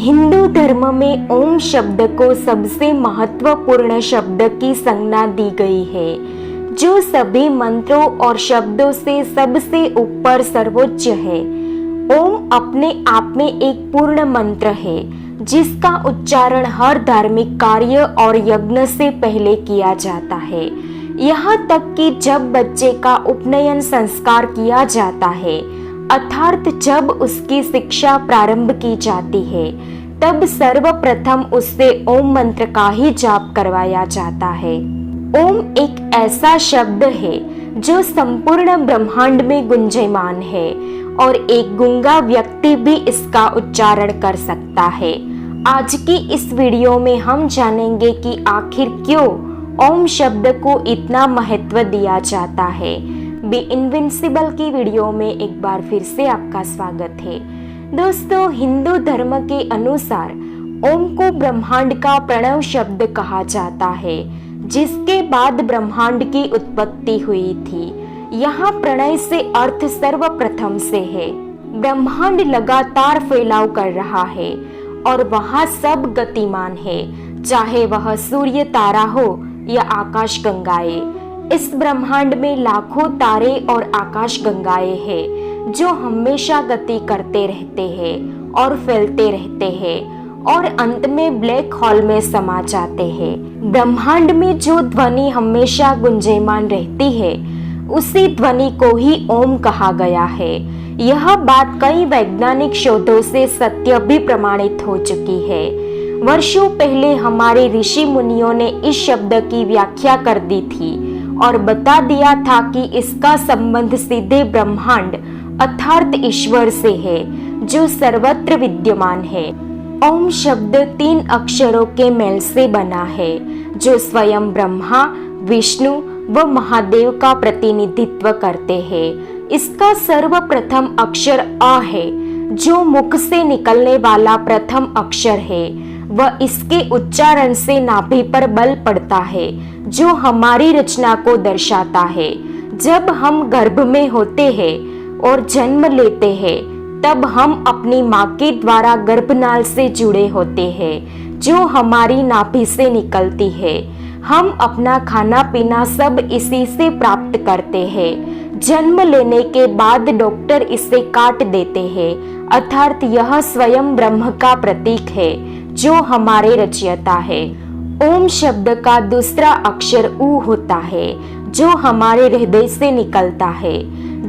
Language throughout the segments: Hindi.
हिंदू धर्म में ओम शब्द को सबसे महत्वपूर्ण शब्द की संज्ञा दी गई है, जो सभी मंत्रों और शब्दों से सबसे ऊपर सर्वोच्च है। ओम अपने आप में एक पूर्ण मंत्र है, जिसका उच्चारण हर धार्मिक कार्य और यज्ञ से पहले किया जाता है। यहाँ तक कि जब बच्चे का उपनयन संस्कार किया जाता है, अर्थात जब उसकी शिक्षा प्रारंभ की जाती है, तब सर्वप्रथम उससे ओम मंत्र का ही जाप करवाया जाता है। ओम एक ऐसा शब्द है जो संपूर्ण ब्रह्मांड में गुंजयमान है और एक गूंगा व्यक्ति भी इसका उच्चारण कर सकता है। आज की इस वीडियो में हम जानेंगे कि आखिर क्यों ओम शब्द को इतना महत्व दिया जाता है। बी इनविंसिबल की वीडियो में एक बार फिर से आपका स्वागत है। दोस्तों, हिंदू धर्म के अनुसार ओम को ब्रह्मांड का प्रणव शब्द कहा जाता है, जिसके बाद ब्रह्मांड की उत्पत्ति हुई थी। यहाँ प्रणय से अर्थ सर्वप्रथम से है। ब्रह्मांड लगातार फैलाव कर रहा है और वहाँ सब गतिमान है, चाहे वह सूर्य तारा हो या आकाश गंगाएं। इस ब्रह्मांड में लाखों तारे और आकाश गंगाएं हैं, जो हमेशा गति करते रहते हैं और फैलते रहते हैं और अंत में ब्लैक होल में समा जाते हैं। ब्रह्मांड में जो ध्वनि हमेशा गुंजयमान रहती है, उसी ध्वनि को ही ओम कहा गया है। यह बात कई वैज्ञानिक शोधों से सत्य भी प्रमाणित हो चुकी है। वर्षों पहले हमारे ऋषि मुनियों ने इस शब्द की व्याख्या कर दी थी और बता दिया था कि इसका संबंध सीधे ब्रह्मांड अर्थात ईश्वर से है, जो सर्वत्र विद्यमान है। ओम शब्द 3 अक्षरों के मेल से बना है, जो स्वयं ब्रह्मा, विष्णु व महादेव का प्रतिनिधित्व करते हैं। इसका सर्वप्रथम अक्षर अ है, जो मुख से निकलने वाला प्रथम अक्षर है। वह इसके उच्चारण से नाभि पर बल पड़ता है, जो हमारी रचना को दर्शाता है। जब हम गर्भ में होते हैं और जन्म लेते हैं, तब हम अपनी माँ के द्वारा गर्भनाल से जुड़े होते हैं, जो हमारी नाभि से निकलती है। हम अपना खाना पीना सब इसी से प्राप्त करते हैं। जन्म लेने के बाद डॉक्टर इसे काट देते हैं, अर्थात यह स्वयं ब्रह्म का प्रतीक है, जो हमारे रचयिता है। ओम शब्द का दूसरा अक्षर उ होता है, जो हमारे हृदय से निकलता है,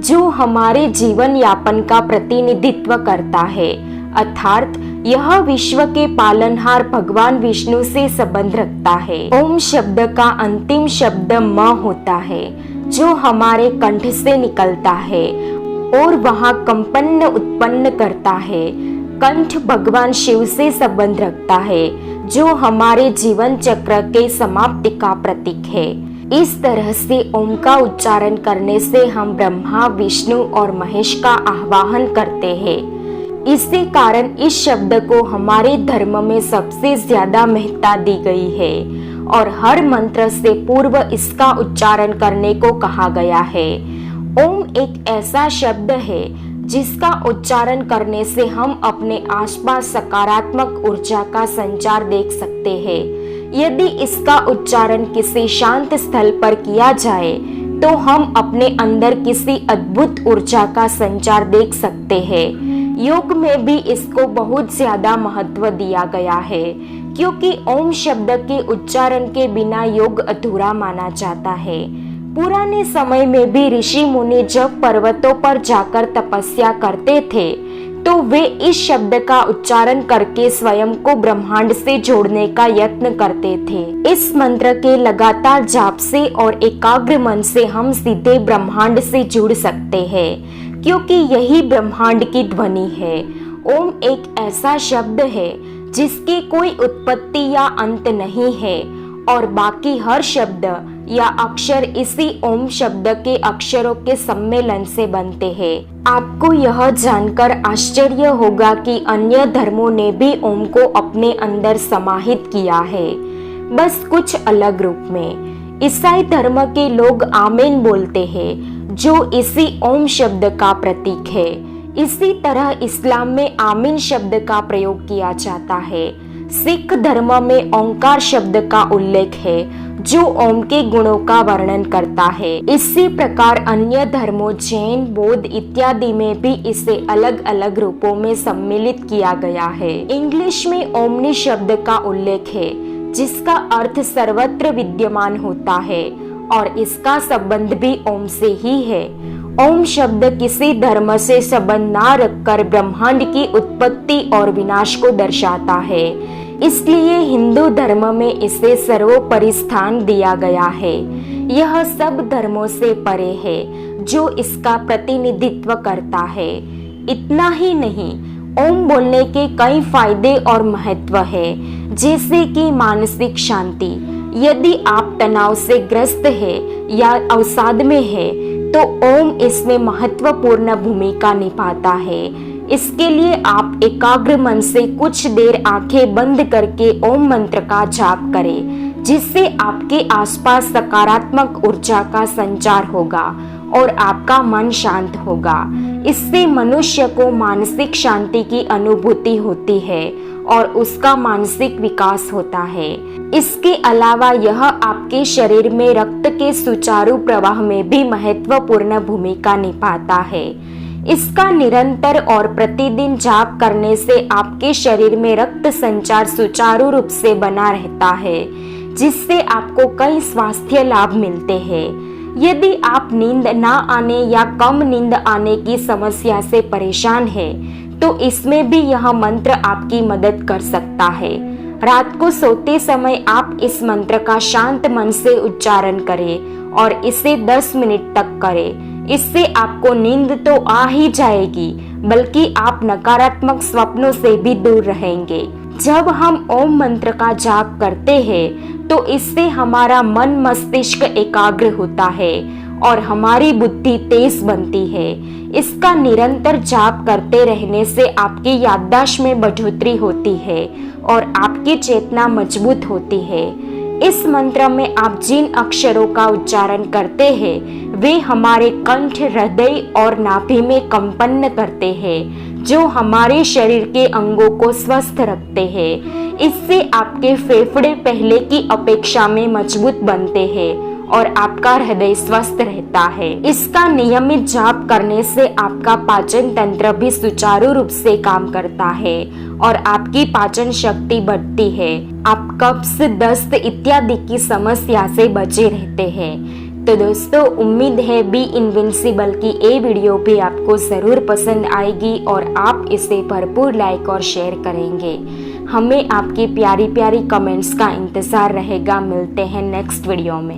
जो हमारे जीवन यापन का प्रतिनिधित्व करता है। अर्थात यह विश्व के पालनहार भगवान विष्णु से संबंध रखता है। ओम शब्द का अंतिम शब्द म होता है, जो हमारे कंठ से निकलता है और वहाँ कंपन उत्पन्न करता है। कंठ भगवान शिव से संबंध रखता है, जो हमारे जीवन चक्र के समाप्ति का प्रतीक है। इस तरह से ओम का उच्चारण करने से हम ब्रह्मा, विष्णु और महेश का आह्वान करते हैं। इसी कारण इस शब्द को हमारे धर्म में सबसे ज्यादा महत्ता दी गई है और हर मंत्र से पूर्व इसका उच्चारण करने को कहा गया है। ओम एक ऐसा शब्द है जिसका उच्चारण करने से हम अपने आसपास सकारात्मक ऊर्जा का संचार देख सकते हैं। यदि इसका उच्चारण किसी शांत स्थल पर किया जाए, तो हम अपने अंदर किसी अद्भुत ऊर्जा का संचार देख सकते हैं। योग में भी इसको बहुत ज्यादा महत्व दिया गया है, क्योंकि ओम शब्द के उच्चारण के बिना योग अधूरा माना जाता है। पुराने समय में भी ऋषि मुनि जब पर्वतों पर जाकर तपस्या करते थे, तो वे इस शब्द का उच्चारण करके स्वयं को ब्रह्मांड से जोड़ने का यत्न करते थे। इस मंत्र के लगातार जाप से और एकाग्र मन से हम सीधे ब्रह्मांड से जुड़ सकते हैं, क्योंकि यही ब्रह्मांड की ध्वनि है। ओम एक ऐसा शब्द है जिसकी कोई उत्पत्ति या अंत नहीं है और बाकी हर शब्द या अक्षर इसी ओम शब्द के अक्षरों के सम्मेलन से बनते हैं। आपको यह जानकर आश्चर्य होगा कि अन्य धर्मों ने भी ओम को अपने अंदर समाहित किया है, बस कुछ अलग रूप में। ईसाई धर्म के लोग आमीन बोलते हैं, जो इसी ओम शब्द का प्रतीक है। इसी तरह इस्लाम में आमीन शब्द का प्रयोग किया जाता है। सिख धर्म में ओंकार शब्द का उल्लेख है जो ओम के गुणों का वर्णन करता है। इसी प्रकार अन्य धर्मों जैन, बौद्ध इत्यादि में भी इसे अलग अलग रूपों में सम्मिलित किया गया है। इंग्लिश में ओमनी शब्द का उल्लेख है जिसका अर्थ सर्वत्र विद्यमान होता है और इसका संबंध भी ओम से ही है। ओम शब्द किसी धर्म से संबंध ना रखकर ब्रह्मांड की उत्पत्ति और विनाश को दर्शाता है, इसलिए हिंदू धर्म में इसे सर्वोपरि स्थान दिया गया है। यह सब धर्मों से परे है जो इसका प्रतिनिधित्व करता है। इतना ही नहीं, ओम बोलने के कई फायदे और महत्व है, जैसे कि मानसिक शांति। यदि आप तनाव से ग्रस्त है या अवसाद में है तो ओम इसमें महत्वपूर्ण भूमिका निभाता है। इसके लिए आप एकाग्र मन से कुछ देर आंखें बंद करके ओम मंत्र का जाप करें, जिससे आपके आसपास सकारात्मक ऊर्जा का संचार होगा और आपका मन शांत होगा। इससे मनुष्य को मानसिक शांति की अनुभूति होती है और उसका मानसिक विकास होता है। इसके अलावा यह आपके शरीर में रक्त के सुचारू प्रवाह में भी महत्वपूर्ण भूमिका निभाता है। इसका निरंतर और प्रतिदिन जाप करने से आपके शरीर में रक्त संचार सुचारू रूप से बना रहता है, जिससे आपको कई स्वास्थ्य लाभ मिलते हैं। यदि आप नींद ना आने या कम नींद आने की समस्या से परेशान हैं, तो इसमें भी यह मंत्र आपकी मदद कर सकता है। रात को सोते समय आप इस मंत्र का शांत मन से उच्चारण करें और इसे 10 मिनट तक करें। इससे आपको नींद तो आ ही जाएगी, बल्कि आप नकारात्मक स्वप्नों से भी दूर रहेंगे। जब हम ओम मंत्र का जाप करते हैं तो इससे हमारा मन मस्तिष्क एकाग्र होता है और हमारी बुद्धि तेज बनती है। इसका निरंतर जाप करते रहने से आपकी याददाश्त में बढ़ोतरी होती है और आपकी चेतना मजबूत होती है। इस मंत्र में आप जिन अक्षरों का उच्चारण करते हैं वे हमारे कंठ, हृदय और नाभि में कंपन करते हैं, जो हमारे शरीर के अंगों को स्वस्थ रखते हैं। इससे आपके फेफड़े पहले की अपेक्षा में मजबूत बनते हैं और आपका हृदय स्वस्थ रहता है। इसका नियमित जाप करने से आपका पाचन तंत्र भी सुचारू रूप से काम करता है और आपकी पाचन शक्ति बढ़ती है। आप कब्ज, दस्त इत्यादि की समस्या से बचे रहते हैं। तो दोस्तों, उम्मीद है बी इनविंसिबल की ये वीडियो भी आपको ज़रूर पसंद आएगी और आप इसे भरपूर लाइक और शेयर करेंगे। हमें आपकी प्यारी प्यारी कमेंट्स का इंतज़ार रहेगा। मिलते हैं नेक्स्ट वीडियो में।